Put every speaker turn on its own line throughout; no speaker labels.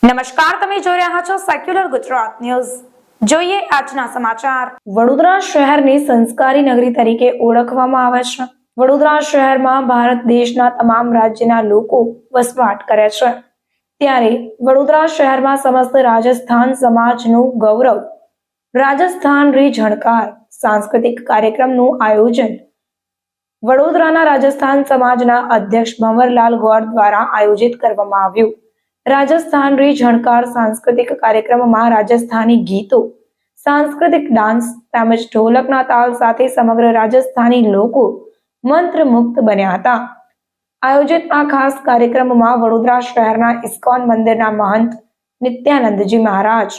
નમસ્કાર, તમે જોઈ રહ્યા છો સેક્યુલર ગુજરાત ન્યૂઝ। જોઈએ આજના સમાચાર। વડોદરા શહેરની સંસ્કારી નગરી તરીકે ઓળખવામાં આવે છે। વડોદરા શહેરમાં ભારત દેશના તમામ રાજ્યના લોકો વસવાટ કરે છે, ત્યારે વડોદરા શહેરમાં સમસ્ત રાજસ્થાન સમાજનું ગૌરવ રાજસ્થાન રી ઝણકાર સાંસ્કૃતિક કાર્યક્રમનું આયોજન વડોદરાના રાજસ્થાન સમાજના અધ્યક્ષ ભંવરલાલ ગોર દ્વારા આયોજિત કરવામાં આવ્યું। રાજસ્થાન રી ઝણકાર સાંસ્કૃતિક કાર્યક્રમમાં રાજસ્થાની ગીતો, સાંસ્કૃતિક ડાન્સ તેમજ ઢોલકના તાલ સાથે સમગ્ર રાજસ્થાની લોકો મંત્રમુગ્ધ બન્યા હતા। આયોજિત આ ખાસ કાર્યક્રમમાં વડોદરા શહેરના ઇસ્કોન મંદિરના મહંત નિત્યાનંદજી મહારાજ,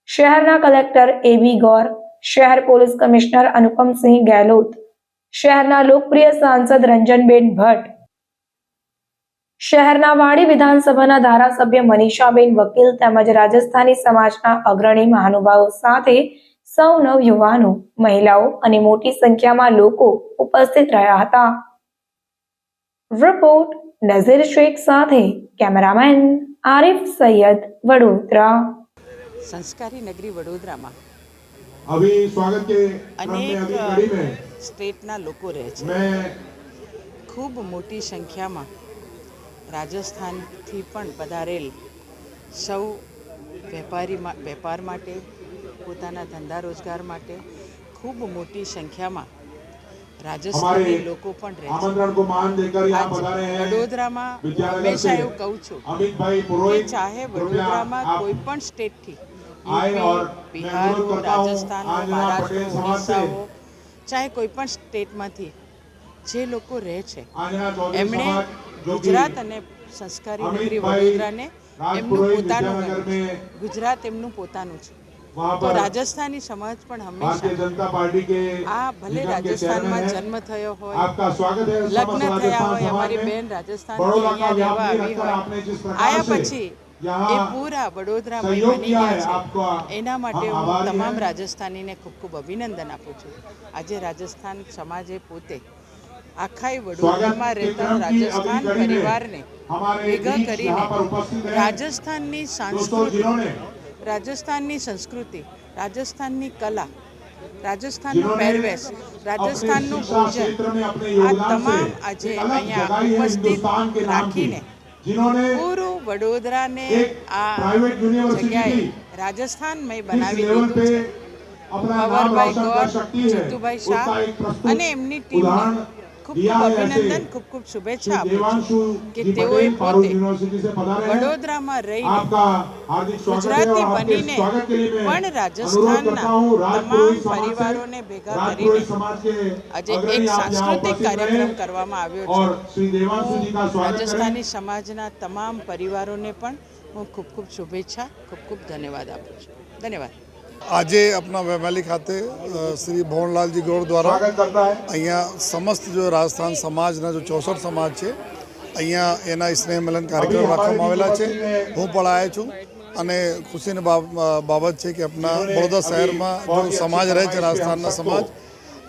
શહેરના કલેક્ટર એબી ગોર, શહેર પોલીસ કમિશનર અનુપમસિંહ ગેહલોત, શહેરના લોકપ્રિય સાંસદ રંજનબેન ભટ્ટ, શહેરના વાડી વિધાનસભાના ધારાસભ્ય મનીષાબેન વકીલ તેમજ રાજસ્થાની સમાજના અગ્રણી મહાનુભાવો સાથે સૌ નવયુવાનો, મહિલાઓ અને મોટી સંખ્યામાં લોકો ઉપસ્થિત રહ્યા હતા। રિપોર્ટ નઝીર શેખ સાથે કેમેરામેન આરિફ સૈયદ, વડોદરા।
संस्कारी नगरी वडोदरा में
अभी स्वागत के
अनेक
घड़ी में
स्टेटना लोको रहे छे।
मैं
खूब मोटी संख्या में राजस्थान थी पण पधारेल सौ वेपार माटे, पोताना धंधा रोजगार माटे खूब मोटी संख्या में राजस्थानी लोको पण रहे छे।
आमंत्रण को मान देकर यहाँ पधारे हैं
वडोदरा में
विद्यालय
हमेशा
से
एवं कहूँ छूं
अमित भाई
कि
पुरोहित,
चाहे
कृपया
वडोदरा में
आप
कोई पण स्टेट थी,
आए और
यूपी,
मैं
बिहार
अनुरोध
हो,
करता हूँ
राजस्थान हो,
आज यहाँ
महाराष्ट्र
पटेल
हो,
समाज
ओडिशा
से
हो, चाहे कोई पण स्टेट में जे लोको रहे छे
आज यहाँ चौधरी
एमणे
समाज जो कि
गुजरात अने संस्कारी
अमित
नगरी
भाई
वडोदरा ने एमनुं
राजपुरोहित
पोतानुं
विद्यानगर
गण्युं छे।
में
गुजरात एमनुं पोतानुं छे।
वहाँ
तो
पर
राजस्थानी समाज पण हमेशा
भारतीय जनता पार्टी के
आ भले
निगम के
राजस्थान
चेयरमैन
में
हैं।
जन्म थयो होय,
आपका स्वागत है
लग्न
समस्त
थया
राजस्थान
होय,
समाज
हमारी
में।
बेन राजस्थान
बड़ौदा
थी
का
अहींया
व्याप
रहेवा
नहीं
आवी
रखकर
होय,
आपने जिस
आया
प्रकार
पछी
से
ए
यहाँ
पूरा वडोदरा में
सहयोग
बनी
किया
गया
है
छे।
आपका
एना माटे
हम
हूँ
आभारी
तमाम
हैं।
राजस्थानी ने खूब खूब अभिनंदन आपू छूं। आजे राजस्थान समाजे पोते आखाई वडोदरा में रहता राजस्थान परिवार ने भेगा करीने राजस्थानी संस्कृति, राजस्थानी संस्कृति, राजस्थानी कला, राजस्थान पहरवेश, राजस्थान भोजन आ तमाम आज अहींया उपस्थित राखीने पूरू वडोदरा ने आ जग्याए राजस्थान में बनावी दीधुं छे। भंवरभाई गौर, जीतुभाई शाह अने एमनी टीम ने खूब खूब अभिनंदन, खूब खूब शुभेच्छा आपू छूं कि तेओए पोते वडोदरा में रहीने गुजराती बनीने पण राजस्थानना तमाम परिवारोने भेगा करीने आज एक सांस्कृतिक कार्यक्रम करवामां आव्यो छे। हूँ राजस्थानी समाजना तमाम परिवारोने पण हूँ खूब खूब शुभेच्छा, खूब खूब धन्यवाद आपू छूं। धन्यवाद।
આજે આપણા વેમાલી ખાતે શ્રી ભવનલાલજી ગોર દ્વારા અહીંયા સમસ્ત જો રાજસ્થાન સમાજના જો 64 સમાજ છે અહીંયા એના સ્નેહ મિલન કાર્યક્રમ રાખવામાં આવેલા છે। હું પણ આવ્યો છું અને ખુશીની બાબત છે કે આપણા બરોડા શહેરમાં જો સમાજ રહે છે રાજસ્થાનના સમાજ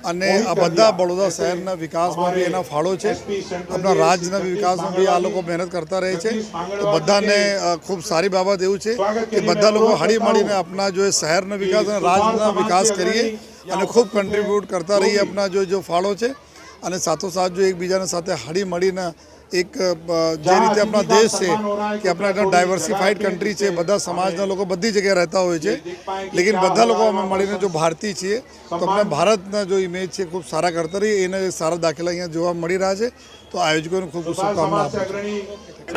અને આ બધા બરોડા શહેરના વિકાસમાં બી એના ફાળો છે। આપણા રાજ્યના વિકાસમાં બી આ લોકો મહેનત કરતા રહે છે। તો બધાને ખૂબ સારી બાબત એવું છે કે બધા લોકો હળી મળીને આપણા જો શહેરના વિકાસ અને રાજ્યના વિકાસ કરીએ અને ખૂબ કન્ટ્રીબ્યુટ કરતા રહીએ આપણા જો ફાળો છે અને સાથોસાથ જો એકબીજાના સાથે હળી મળીને એક જે રીતે આપણા દેશ છે કે આપણા એકદમ ડાયવર્સિફાઈડ કન્ટ્રી છે, બધા સમાજના લોકો બધી જગ્યાએ રહેતા હોય છે, લેકિન બધા લોકો અમે મળીને જો ભારતીય છીએ તો આપણે ભારતના જો ઇમેજ છે ખૂબ સારા કરતા રહીએ એને સારા દાખલા અહીંયા જોવા મળી રહ્યા છે। તો આયોજકોને ખૂબ ખૂબ શુભકામના આપું છું।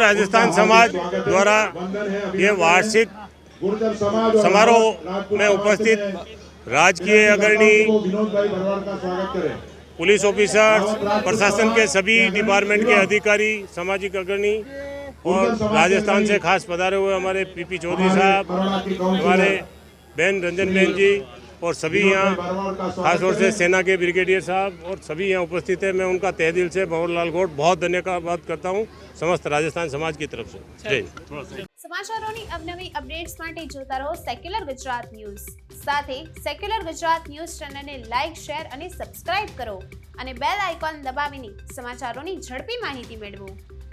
राजस्थान समाज द्वारा ये वार्षिक समारोह में उपस्थित राजकीय अग्रणी, पुलिस ऑफिसर्स, प्रशासन के सभी डिपार्टमेंट के अधिकारी, सामाजिक अग्रणी और राजस्थान से खास पधारे हुए हमारे पीपी चौधरी साहब, हमारे बहन रंजनबेन जी और सभी यहाँ खासतौर से सेना के ब्रिगेडियर साहब और सभी यहाँ उपस्थित हैं। मैं उनका तहे दिल से भंवरलाल गौर बहुत धन्यवाद करता हूँ समस्त राजस्थान समाज की तरफ से। जय।
સમાચારોની અવનવી અપડેટ્સ માટે જોતા રહો સેક્યુલર ગુજરાત ન્યૂઝ। સાથે સેક્યુલર ગુજરાત ન્યૂઝ ચેનલને લાઇક, શેર અને સબસ્ક્રાઇબ કરો અને બેલ આઇકોન દબાવીને સમાચારોની ઝડપી માહિતી મેળવો।